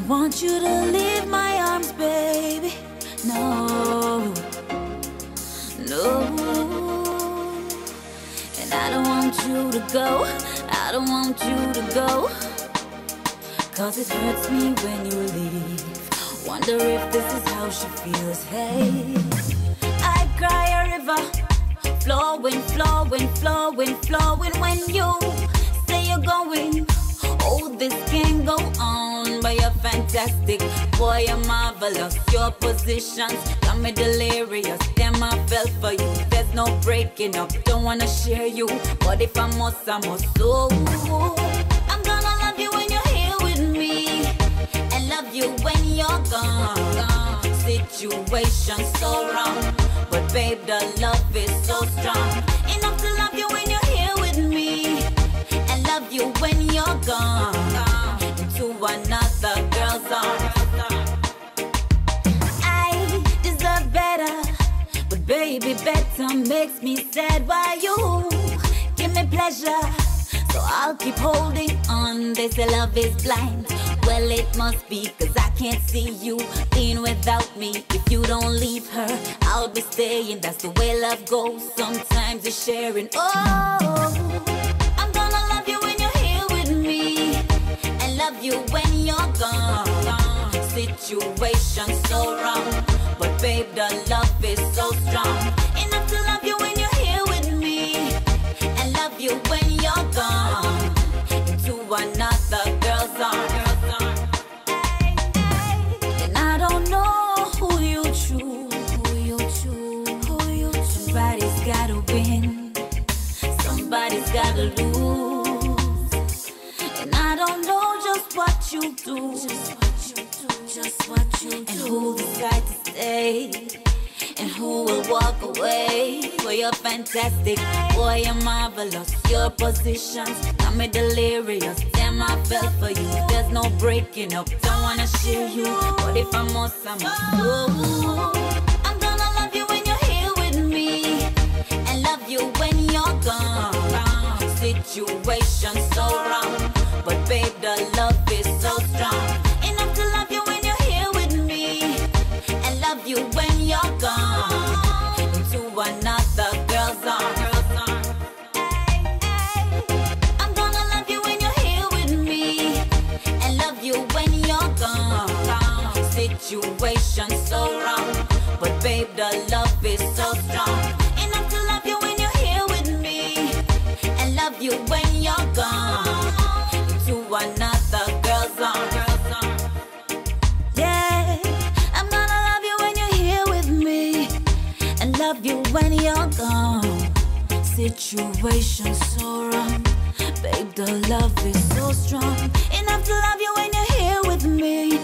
don't want you to leave my arms, baby. No, no. And I don't want you to go. I don't want you to go. 'Cause it hurts me when you leave. Wonder if this is how she feels. Hey, I cry a river, flowing, flowing, flowing, flowing. When you say you're going, oh, this can't go on. But you're fantastic, boy, you're marvelous. Your positions got me delirious. Damn, I fell for you. There's no breaking up. Don't wanna share you, but if I must, I must. So I'm gonna love you when you're here with me, and love you when you're gone. Situation so wrong, but babe, the love is so strong. Enough to love you when you're here with me, and love you when you're gone. Into another girl's arms. I deserve better, but baby, better makes me sad. Why you give me pleasure, so I'll keep holding on. They say love is blind. Well, it must be, 'cause I can't see you being without me. If you don't leave her, I'll be staying. That's the way love goes. Sometimes it's sharing. Oh, I'm gonna love you when you're here with me, and love you when you're gone. Situation so wrong, but babe, the love is so strong. Enough to love you when you're here with me, and love you when you're gone. Into another girl's arms. And I don't know who you choose, Somebody's gotta win, somebody's gotta lose. And I don't know just what you do, and who decides to stay, and who will walk away. Boy, you're fantastic, boy, you're marvelous. Your positions got me delirious. Damn, I fell for you. There's no breaking up. Don't wanna share you, but if I must, I must. Oh, I'm gonna love you when you're here with me, and love you when you're gone. Situation so wrong, but babe, the love is so strong. Enough to love you when you're here with me, and love you when you're gone. Into another girl's arms. I'm gonna love you when you're here with me, and love you when you're gone. Situation so wrong, but babe, the love is so strong. Enough to love you when you're here with me, and love you when you're gone. Into another girl's arms. Yeah, I'm gonna love you when you're here with me, and love you when you're gone. Situation so wrong, babe, the love is so strong. Enough to love you when you're here with me,